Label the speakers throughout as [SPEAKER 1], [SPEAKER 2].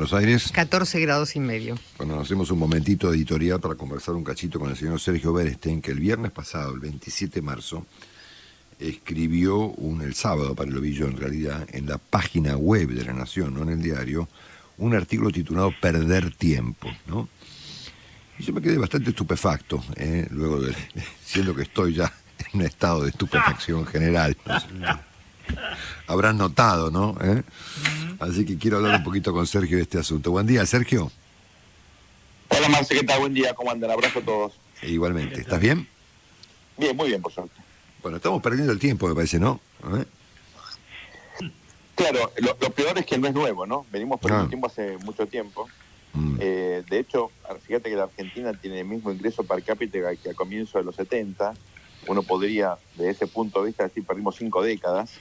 [SPEAKER 1] Buenos Aires?
[SPEAKER 2] 14 grados y medio.
[SPEAKER 1] Bueno, nos hacemos un momentito de editorial para conversar un cachito con el señor Sergio Berestein, que el viernes pasado, el 27 de marzo, escribió el sábado, para lo vi yo en realidad, en la página web de La Nación, no en el diario, un artículo titulado Perder Tiempo, ¿no? Y yo me quedé bastante estupefacto, luego de, siendo que estoy ya en un estado de estupefacción general. No sé, habrán notado, ¿no? Así que quiero hablar un poquito con Sergio de este asunto. Buen día, Sergio.
[SPEAKER 3] Hola, Marce, ¿qué tal? Buen día, ¿cómo andan? Abrazo a todos.
[SPEAKER 1] Igualmente, ¿estás bien?
[SPEAKER 3] Bien, muy bien, por suerte.
[SPEAKER 1] Bueno, estamos perdiendo el tiempo, me parece, ¿no?
[SPEAKER 3] Claro, lo peor es que no es nuevo, ¿no? Venimos perdiendo tiempo hace mucho tiempo. De hecho, fíjate que la Argentina tiene el mismo ingreso per cápita que a comienzo de los 70. Uno podría, desde ese punto de vista, decir perdimos 5 décadas.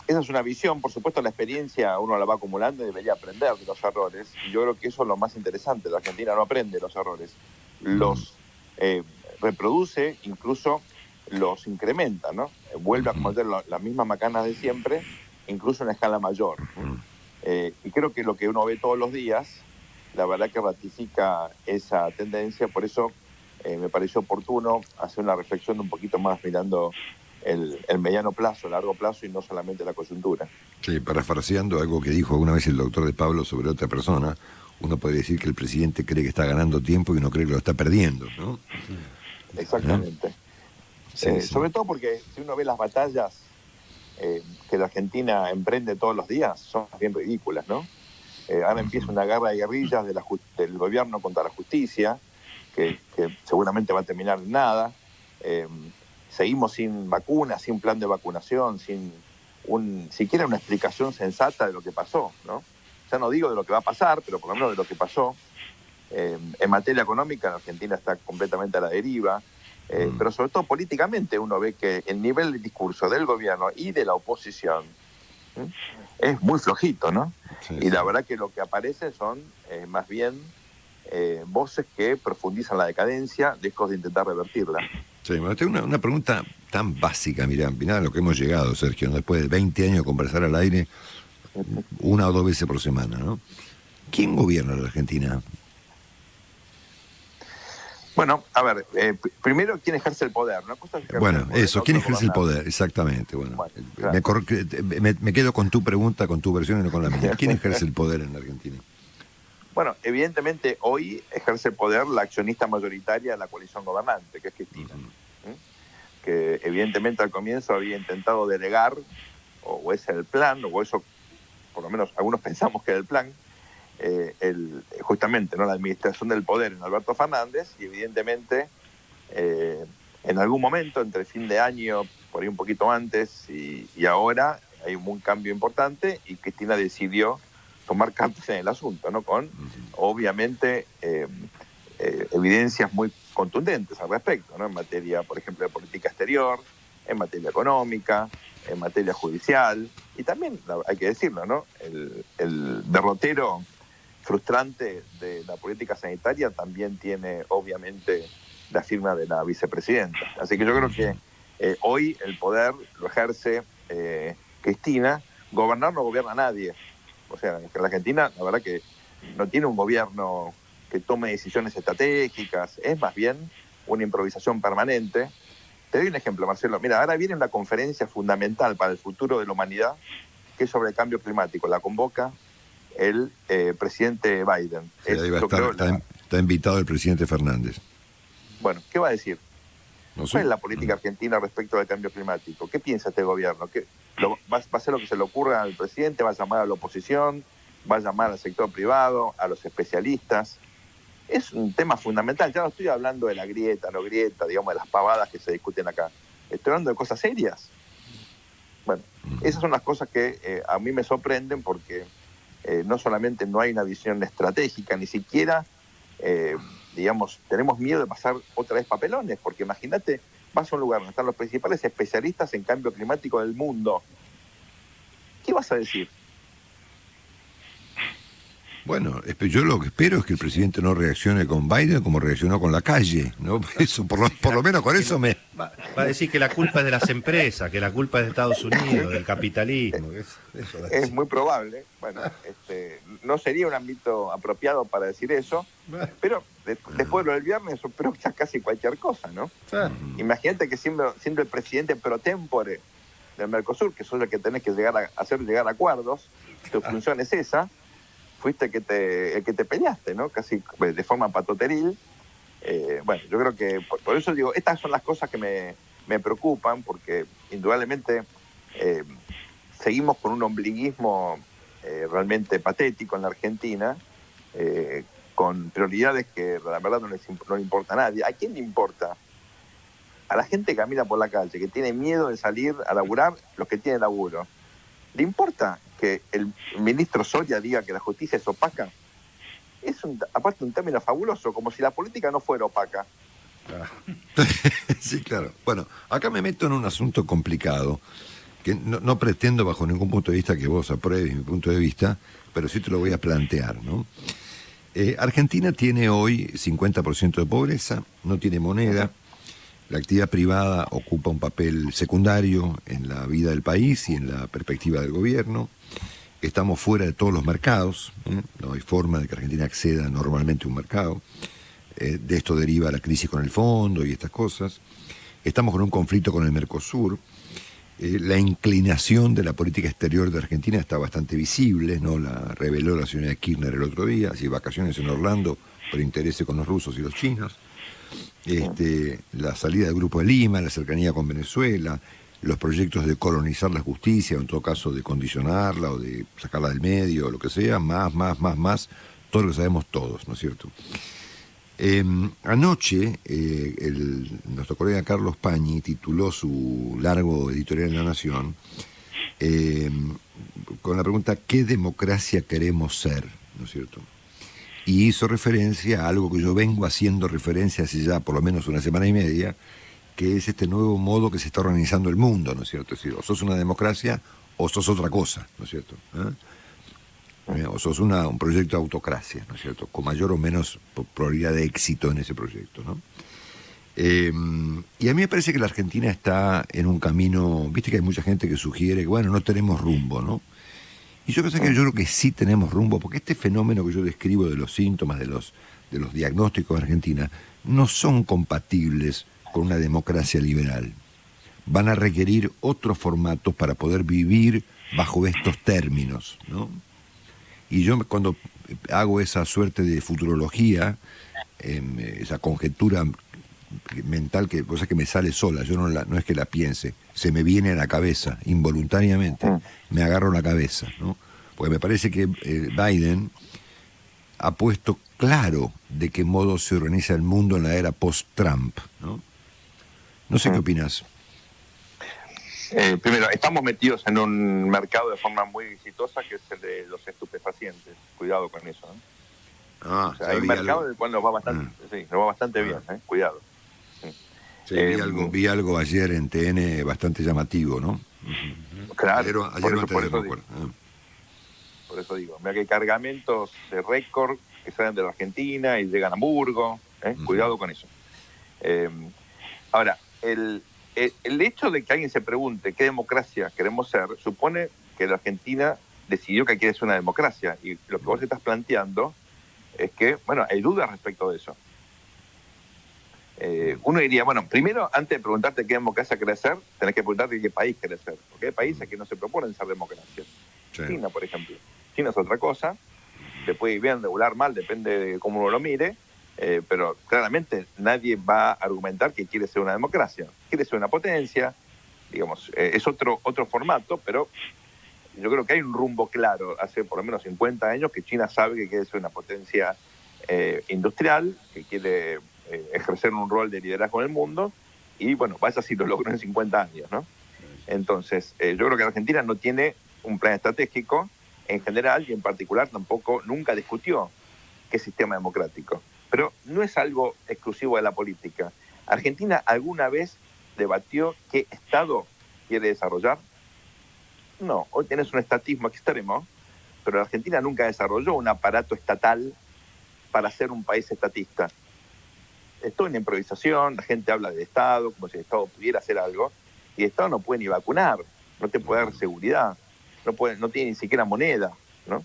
[SPEAKER 3] Esa es una visión, por supuesto, la experiencia uno la va acumulando y debería aprender de los errores. Y yo creo que eso es lo más interesante. La Argentina no aprende los errores. Los reproduce, incluso los incrementa, ¿no? Vuelve a cometer las mismas macanas de siempre, incluso en escala mayor. Y creo que lo que uno ve todos los días, la verdad que ratifica esa tendencia. Por eso me pareció oportuno hacer una reflexión un poquito más mirando el mediano plazo, el largo plazo y no solamente la coyuntura.
[SPEAKER 1] Sí, parafraseando algo que dijo alguna vez el doctor de Pablo sobre otra persona, uno puede decir que el presidente cree que está ganando tiempo y uno cree que lo está perdiendo, ¿no?
[SPEAKER 3] Exactamente. Sí. Sobre todo porque si uno ve las batallas que la Argentina emprende todos los días, son bien ridículas, ¿no? Ahora empieza una guerra de guerrillas del gobierno contra la justicia, que seguramente va a terminar en nada. Seguimos sin vacunas, sin plan de vacunación, sin siquiera una explicación sensata de lo que pasó, ¿no? Ya no digo de lo que va a pasar, pero por lo menos de lo que pasó. En materia económica, la Argentina está completamente a la deriva, pero sobre todo políticamente uno ve que el nivel de discurso del gobierno y de la oposición es muy flojito, ¿no? Sí, y la verdad que lo que aparece son más bien voces que profundizan la decadencia, lejos de intentar revertirla.
[SPEAKER 1] Sí, bueno, tengo una pregunta tan básica, mirá a lo que hemos llegado, Sergio, ¿no? Después de 20 años de conversar al aire, 1 o 2 veces por semana, ¿no? ¿Quién gobierna la Argentina?
[SPEAKER 3] Bueno, a ver, primero, ¿quién ejerce el poder? Una cosa es
[SPEAKER 1] bueno, poder, eso, ¿quién ejerce el poder? Exactamente, bueno claro. me quedo con tu pregunta, con tu versión y no con la mía. ¿Quién ejerce el poder en la Argentina?
[SPEAKER 3] Bueno, evidentemente hoy ejerce el poder la accionista mayoritaria de la coalición gobernante, que es Cristina, que evidentemente al comienzo había intentado delegar, o ese es el plan, o eso por lo menos algunos pensamos que era el plan, justamente, ¿no?, la administración del poder en Alberto Fernández, y evidentemente en algún momento, entre fin de año, por ahí un poquito antes y ahora, hay un cambio importante y Cristina decidió tomar cartas en el asunto, ¿no?, con obviamente evidencias muy contundentes al respecto, ¿no?, en materia, por ejemplo, de política exterior, en materia económica, en materia judicial, y también, hay que decirlo, ¿no?, el derrotero frustrante de la política sanitaria también tiene, obviamente, la firma de la vicepresidenta. Así que yo creo que hoy el poder lo ejerce Cristina. Gobernar no gobierna nadie. O sea, en la Argentina, la verdad que no tiene un gobierno que tome decisiones estratégicas, es más bien una improvisación permanente. Te doy un ejemplo, Marcelo. Mira, ahora viene una conferencia fundamental para el futuro de la humanidad, que es sobre el cambio climático. La convoca el presidente Biden.
[SPEAKER 1] Sí, ahí va a estar, está invitado el presidente Fernández.
[SPEAKER 3] Bueno, ¿qué va a decir?
[SPEAKER 1] No sé.
[SPEAKER 3] ¿Cuál es la política argentina respecto al cambio climático? ¿Qué piensa este gobierno? ¿Va a hacer lo que se le ocurra al presidente? ¿Va a llamar a la oposición? ¿Va a llamar al sector privado? ¿A los especialistas? Es un tema fundamental. Ya no estoy hablando de la grieta, no grieta, digamos, de las pavadas que se discuten acá. Estoy hablando de cosas serias. Bueno, esas son las cosas que a mí me sorprenden porque no solamente no hay una visión estratégica, ni siquiera, digamos, tenemos miedo de pasar otra vez papelones, porque imagínate, vas a un lugar donde están los principales especialistas en cambio climático del mundo. ¿Qué vas a decir?
[SPEAKER 1] Bueno, yo lo que espero es que el presidente no reaccione con Biden como reaccionó con la calle, ¿no? Eso, por lo menos con eso me...
[SPEAKER 2] Va a decir que la culpa es de las empresas, que la culpa es de Estados Unidos, del capitalismo.
[SPEAKER 3] Es muy probable. Bueno, no sería un ámbito apropiado para decir eso, pero después de lo del viernes, yo creo que ya casi cualquier cosa, ¿no? Imagínate que siendo el presidente pro tempore del Mercosur, que sos el que tenés que hacer llegar acuerdos, tu función es esa, fuiste el que te peleaste, ¿no? Casi de forma patoteril. Bueno, yo creo que por eso digo, estas son las cosas que me preocupan, porque indudablemente seguimos con un ombliguismo realmente patético en la Argentina, con prioridades que la verdad no le importa a nadie. ¿A quién le importa? A la gente que camina por la calle, que tiene miedo de salir a laburar, los que tienen laburo. ¿Le importa que el ministro Soria diga que la justicia es opaca? Es aparte un término fabuloso, como si la política no fuera opaca.
[SPEAKER 1] Sí, claro. Bueno, acá me meto en un asunto complicado, que no pretendo bajo ningún punto de vista que vos apruebes mi punto de vista, pero sí te lo voy a plantear, ¿no? Argentina tiene hoy 50% de pobreza, no tiene moneda, la actividad privada ocupa un papel secundario en la vida del país y en la perspectiva del gobierno. Estamos fuera de todos los mercados, no hay forma de que Argentina acceda normalmente a un mercado. De esto deriva la crisis con el fondo y estas cosas. Estamos con un conflicto con el Mercosur. La inclinación de la política exterior de Argentina está bastante visible, ¿no? La reveló la señora Kirchner el otro día, así vacaciones en Orlando por interés con los rusos y los chinos. La salida del Grupo de Lima, la cercanía con Venezuela, los proyectos de colonizar la justicia, o en todo caso de condicionarla o de sacarla del medio, o lo que sea, más, todo lo que sabemos todos, ¿no es cierto? Anoche, nuestro colega Carlos Pañi tituló su largo editorial en La Nación con la pregunta ¿qué democracia queremos ser? ¿No es cierto? Y hizo referencia a algo que yo vengo haciendo referencia hace ya por lo menos una semana y media, que es este nuevo modo que se está organizando el mundo, ¿no es cierto? Es decir, o sos una democracia o sos otra cosa, ¿no es cierto? O sos un proyecto de autocracia, ¿no es cierto? Con mayor o menos probabilidad de éxito en ese proyecto, ¿no? Y a mí me parece que la Argentina está en un camino, viste que hay mucha gente que sugiere que, bueno, no tenemos rumbo, ¿no? Y yo creo que sí tenemos rumbo, porque este fenómeno que yo describo de los síntomas, de los diagnósticos de Argentina, no son compatibles con una democracia liberal. Van a requerir otros formatos para poder vivir bajo estos términos, ¿no? Y yo cuando hago esa suerte de futurología, esa conjetura mental cosa que me sale sola, yo no es que la piense, se me viene a la cabeza, involuntariamente, me agarro la cabeza, ¿no? Porque me parece que Biden ha puesto claro de qué modo se organiza el mundo en la era post-Trump, ¿no? No sé qué opinas.
[SPEAKER 3] Primero, estamos metidos en un mercado de forma muy exitosa que es el de los estupefacientes. Cuidado con eso, ¿no? O sea, hay un mercado del cual nos va bastante bien, cuidado.
[SPEAKER 1] Sí, vi algo ayer en TN bastante llamativo, ¿no?
[SPEAKER 3] Claro,
[SPEAKER 1] por
[SPEAKER 3] eso digo, mira que hay cargamentos de récord que salen de la Argentina y llegan a Hamburgo, cuidado con eso. Ahora, el hecho de que alguien se pregunte qué democracia queremos ser, supone que la Argentina decidió que quiere ser una democracia, y lo que vos estás planteando es que, bueno, hay dudas respecto de eso. Uno diría, bueno, primero, antes de preguntarte qué democracia querés ser, tenés que preguntarte qué país querés ser, porque hay países que no se proponen ser democracias. Sí. China, por ejemplo. China es otra cosa, se puede ir bien, regular, mal, depende de cómo uno lo mire, pero claramente nadie va a argumentar que quiere ser una democracia, quiere ser una potencia, digamos, es otro formato, pero yo creo que hay un rumbo claro, hace por lo menos 50 años que China sabe que quiere ser una potencia industrial, que quiere ejercer un rol de liderazgo en el mundo, y bueno, vaya si lo logró en 50 años, ¿no? Entonces, yo creo que Argentina no tiene un plan estratégico en general, y en particular tampoco nunca discutió qué sistema democrático. Pero no es algo exclusivo de la política. ¿Argentina alguna vez debatió qué Estado quiere desarrollar? No, hoy tenés un estatismo extremo pero la Argentina nunca desarrolló un aparato estatal para ser un país estatista. Es toda una improvisación, la gente habla del Estado, como si el Estado pudiera hacer algo, y el Estado no puede ni vacunar, no te puede dar seguridad, no tiene ni siquiera moneda, ¿no?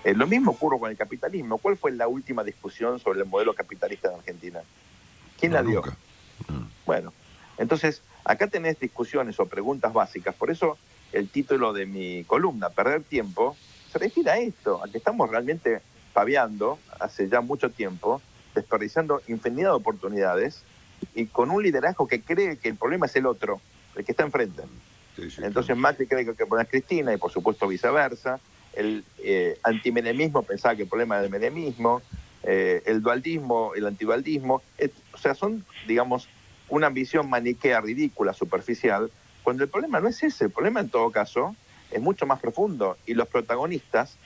[SPEAKER 3] Lo mismo ocurre con el capitalismo. ¿Cuál fue la última discusión sobre el modelo capitalista de Argentina? ¿Quién la dio?
[SPEAKER 1] Nunca.
[SPEAKER 3] Bueno, entonces acá tenés discusiones o preguntas básicas. Por eso el título de mi columna, Perder Tiempo, se refiere a esto, a que estamos realmente paviando hace ya mucho tiempo, desperdiciando infinidad de oportunidades y con un liderazgo que cree que el problema es el otro, el que está enfrente.
[SPEAKER 1] Sí, sí,
[SPEAKER 3] Entonces
[SPEAKER 1] claro.
[SPEAKER 3] Macri cree que el problema es Cristina y por supuesto viceversa. El antimenemismo pensaba que el problema era el menemismo, el dualdismo, el antidualdismo. O sea, son, digamos, una ambición maniquea, ridícula, superficial, cuando el problema no es ese. El problema, en todo caso, es mucho más profundo y los protagonistas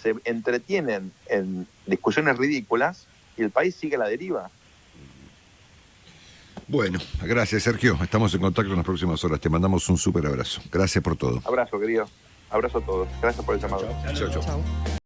[SPEAKER 3] se entretienen en discusiones ridículas y el país sigue a la deriva.
[SPEAKER 1] Bueno, gracias, Sergio. Estamos en contacto en las próximas horas. Te mandamos un súper abrazo. Gracias por todo.
[SPEAKER 3] Abrazo, querido. Abrazo a todos. Gracias por el llamado.
[SPEAKER 1] Chau, chau.
[SPEAKER 4] Chau.